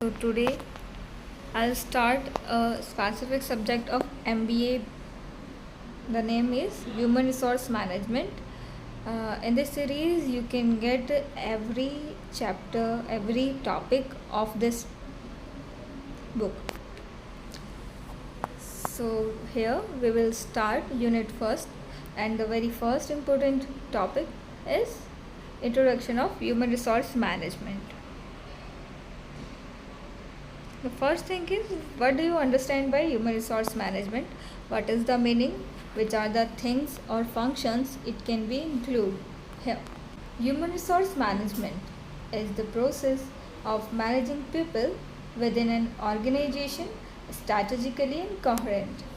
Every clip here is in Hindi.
So today I'll start a specific subject of MBA. The name is Human Resource Management. In this series, you can get every chapter, every topic of this book. So here we will start unit first, and the very first important topic is Introduction of Human Resource Management. The first thing is, what do you understand by human resource management? What is the meaning? Which are the things or functions it can be included here? Human resource management is the process of managing people within an organization strategically and coherent.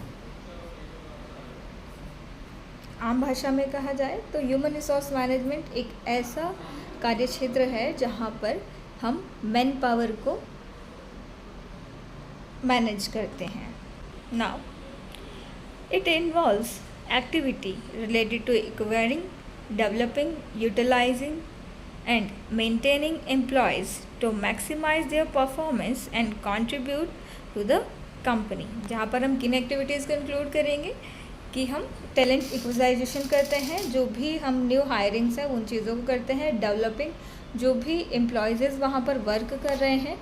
आम भाषा में कहा जाए तो ह्यूमन रिसोर्स मैनेजमेंट एक ऐसा कार्यक्षेत्र है जहाँ पर हम मैन पावर को मैनेज करते हैं. Now it involves activity related to acquiring, developing, utilizing and maintaining employees to maximize their performance and contribute to the company. जहाँ पर हम किन एक्टिविटीज़ को इंक्लूड करेंगे कि हम टैलेंट एक्विजिशन करते हैं, जो भी हम न्यू हायरिंग्स हैं उन चीज़ों को करते हैं. डेवलपिंग, जो भी एम्प्लॉयज़ वहाँ पर वर्क कर रहे हैं,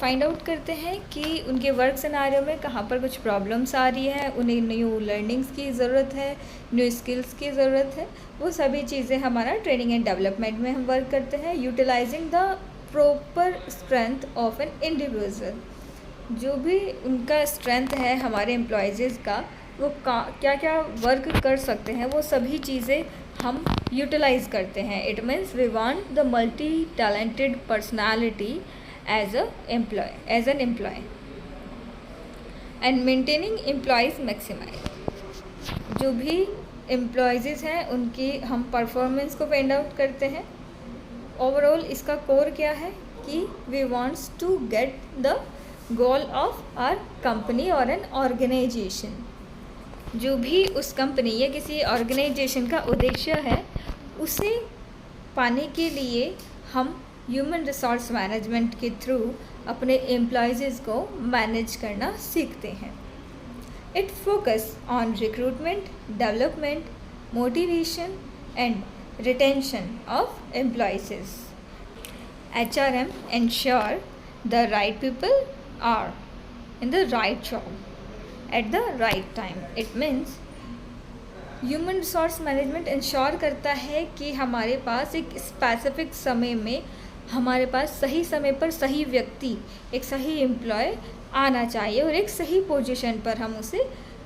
फाइंड आउट करते हैं कि उनके वर्क सिनारियो में कहाँ पर कुछ प्रॉब्लम्स आ रही है, उन्हें न्यू लर्निंग्स की ज़रूरत है, न्यू स्किल्स की ज़रूरत है. वो सभी चीज़ें हमारा ट्रेनिंग एंड डेवलपमेंट में हम वर्क करते हैं. Utilizing the proper strength of an individual, जो भी उनका स्ट्रेंथ है हमारे एम्प्लॉयज़ का, वो क्या क्या वर्क कर सकते हैं, वो सभी चीज़ें हम यूटिलाइज़ करते हैं. It means we want the multi talented personality as an employee and maintaining employees maximize. जो भी एम्प्लॉयज़ हैं उनकी हम परफॉर्मेंस को फाइंड आउट करते हैं. ओवरऑल इसका कोर क्या है कि we wants to get the goal of our company और एन ऑर्गेनाइजेशन. जो भी उस कंपनी या किसी ऑर्गेनाइजेशन का उद्देश्य है, उसे पाने के लिए हम ह्यूमन रिसोर्स मैनेजमेंट के थ्रू अपने एम्प्लॉयज़ को मैनेज करना सीखते हैं. It focus on recruitment, development, motivation and retention of employees. HRM ensure the right people are in the right job at the right time. It means human resource management ensure करता है कि हमारे पास एक स्पेसिफिक समय में हमारे पास सही समय पर सही व्यक्ति, एक सही एम्प्लॉय आना चाहिए और एक सही पोजीशन पर हम उसे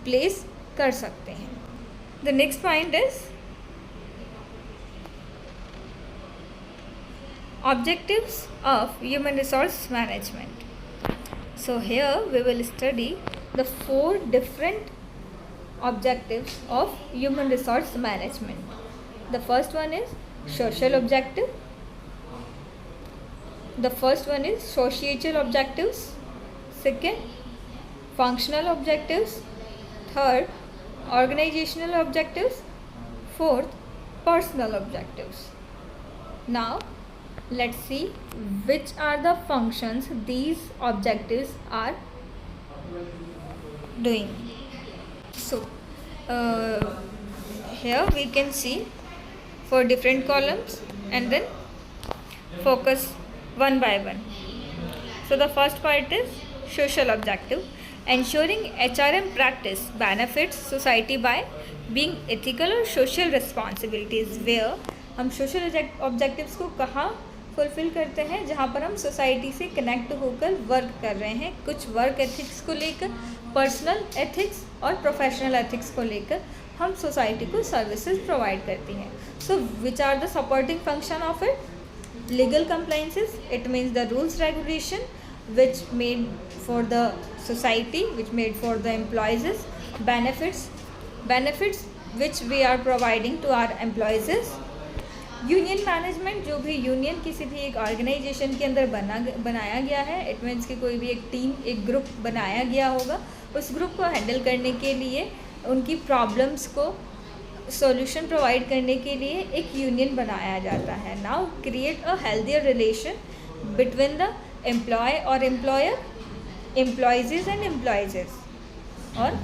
प्लेस कर सकते हैं. The next point is objectives of human resource management. So here we will study the 4 different objectives of human resource management. The first one is social objective. The first one is societal objectives. Second, functional objectives. Third, organizational objectives. Fourth, personal objectives. Now let's see which are the functions these objectives are doing. So here we can see 4 different columns and then focus one by one. So the first part is social objective. Ensuring HRM practice benefits society by being ethical or social responsibilities. Where हम सोशल ऑब्जेक्टिव्स को कहाँ फुलफ़िल करते हैं, जहाँ पर हम सोसाइटी से कनेक्ट होकर वर्क कर रहे हैं. कुछ वर्क एथिक्स को लेकर, पर्सनल एथिक्स और प्रोफेशनल एथिक्स को लेकर हम सोसाइटी को सर्विसेज प्रोवाइड करती हैं. So which are the supporting function of it? Legal compliances. It means the rules regulation which made for the society, which made for the employees. Benefits which we are providing to our employees. Union management, जो भी यूनियन किसी भी एक ऑर्गेनाइजेशन के अंदर बनाया गया है. इट मीन्स कि कोई भी एक टीम, एक ग्रुप बनाया गया होगा, उस ग्रुप को हैंडल करने के लिए, उनकी प्रॉब्लम्स को सॉल्यूशन प्रोवाइड करने के लिए एक यूनियन बनाया जाता है. Now create a healthier relation between the employee और एम्प्लॉयर, एम्प्लॉयज़ एंड एम्प्लॉयज़, और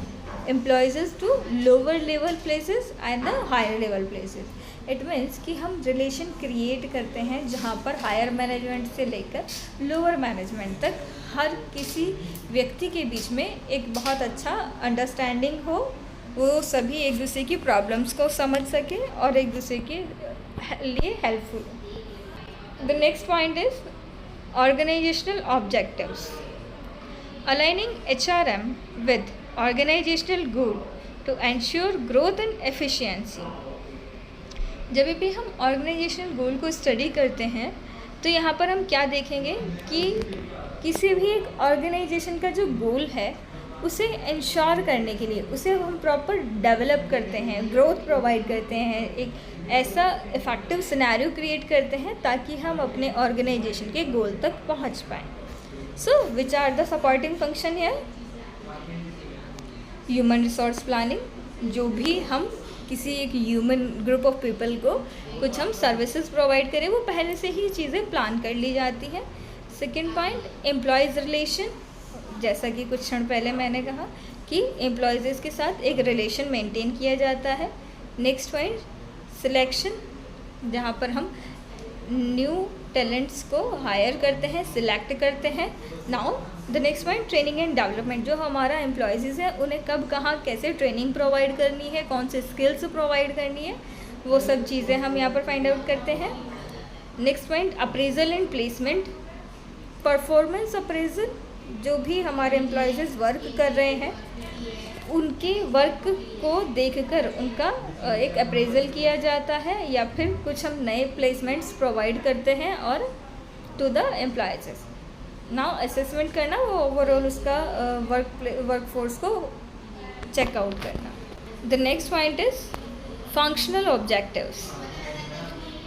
employees to lower level places and the higher level places. It means कि हम रिलेशन क्रिएट करते हैं जहाँ पर हायर मैनेजमेंट से लेकर लोअर मैनेजमेंट तक हर किसी व्यक्ति के बीच में एक बहुत अच्छा अंडरस्टैंडिंग हो, वो सभी एक दूसरे की प्रॉब्लम्स को समझ सके और एक दूसरे के लिए हेल्पफुल हो। The next point is organizational objectives. Aligning HRM with organizational goal to ensure growth and efficiency। जब भी हम ऑर्गेनाइजेशनल गोल को स्टडी करते हैं तो यहाँ पर हम क्या देखेंगे कि किसी भी एक ऑर्गेनाइजेशन का जो गोल है उसे इंश्योर करने के लिए उसे हम प्रॉपर डेवलप करते हैं, ग्रोथ प्रोवाइड करते हैं, एक ऐसा इफेक्टिव सिनेरियो क्रिएट करते हैं ताकि हम अपने ऑर्गेनाइजेशन के गोल तक पहुँच पाएँ। So which are the supporting function है? ह्यूमन रिसोर्स प्लानिंग, जो भी हम किसी एक ह्यूमन ग्रुप ऑफ पीपल को कुछ हम सर्विसेज प्रोवाइड करें वो पहले से ही चीज़ें प्लान कर ली जाती हैं। सेकंड पॉइंट एम्प्लॉयज़ रिलेशन, जैसा कि कुछ क्षण पहले मैंने कहा कि एम्प्लॉयज़ के साथ एक रिलेशन मेंटेन किया जाता है। नेक्स्ट पॉइंट सिलेक्शन, जहाँ पर हम न्यू टैलेंट्स को हायर करते हैं, सिलेक्ट करते हैं। Now the next point training and development, जो हमारा एम्प्लॉयज़ है उन्हें कब कहाँ कैसे ट्रेनिंग प्रोवाइड करनी है, कौन से स्किल्स प्रोवाइड करनी है, वो सब चीज़ें हम यहाँ पर फाइंड आउट करते हैं। Next point appraisal and placement, performance appraisal, जो भी हमारे एम्प्लॉयज़ वर्क कर रहे हैं उनके वर्क को देखकर उनका एक अप्रेजल किया जाता है या फिर कुछ हम नए प्लेसमेंट्स प्रोवाइड करते हैं और to the employees. Now assessment करना, वो ओवरऑल उसका वर्कफोर्स को चेकआउट करना। The next point is functional objectives.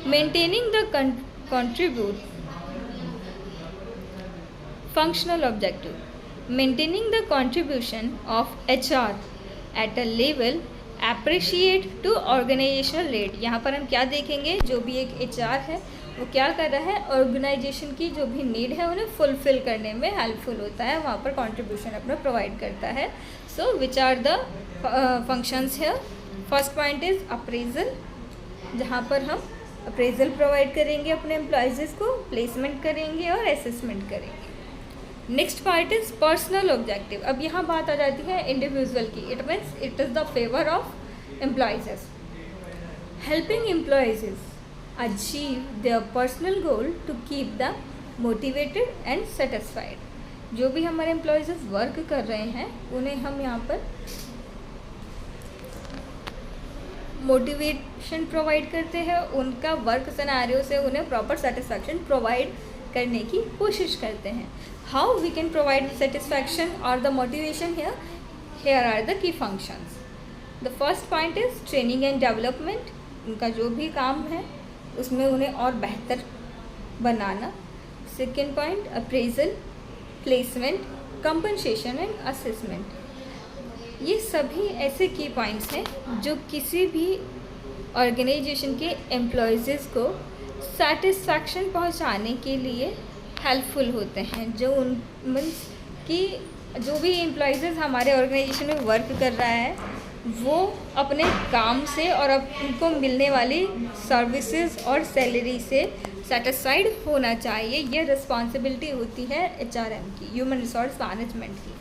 Maintaining the contribute functional objective, maintaining the contribution of HR at a level appreciate to organizational rate। यहाँ पर हम क्या देखेंगे, जो भी एक HR है वो क्या कर रहा है, ऑर्गेनाइजेशन की जो भी नीड है उन्हें फुलफ़िल करने में हेल्पफुल होता है, वहाँ पर कंट्रीब्यूशन अपना प्रोवाइड करता है। So which are the functions here? First point is appraisal, जहाँ पर हम अप्रेजल प्रोवाइड करेंगे अपने एम्प्लॉयज़ को, प्लेसमेंट करेंगे और असेसमेंट करेंगे। Next part is personal objective. अब यहाँ बात आ जाती है इंडिविजुअल की। It means it is the favour of employees, helping employees achieve their personal goal to keep the motivated and satisfied. जो भी हमारे एम्प्लॉयज़ वर्क कर रहे हैं उन्हें हम यहाँ पर मोटिवेशन प्रोवाइड करते हैं, उनका वर्क सिनेरियो से उन्हें प्रॉपर सेटिस्फैक्शन प्रोवाइड करने की कोशिश करते हैं। How we can provide satisfaction और the motivation here? Here are the key functions. The first point is training and development, उनका जो भी काम है उसमें उन्हें और बेहतर बनाना। Second point appraisal, placement, compensation and assessment. ये सभी ऐसे की पॉइंट्स हैं जो किसी भी ऑर्गेनाइजेशन के एम्प्लॉयज़ को सेटिस्फैक्शन पहुंचाने के लिए हेल्पफुल होते हैं। जो उन मीन्स कि जो भी एम्प्लॉयज़ हमारे ऑर्गेनाइजेशन में वर्क कर रहा है वो अपने काम से और उनको मिलने वाली सर्विसेज और सैलरी से सेटिस्फाइड होना चाहिए। ये रिस्पॉन्सिबिलिटी होती है HRM की, ह्यूमन रिसोर्स मैनेजमेंट की।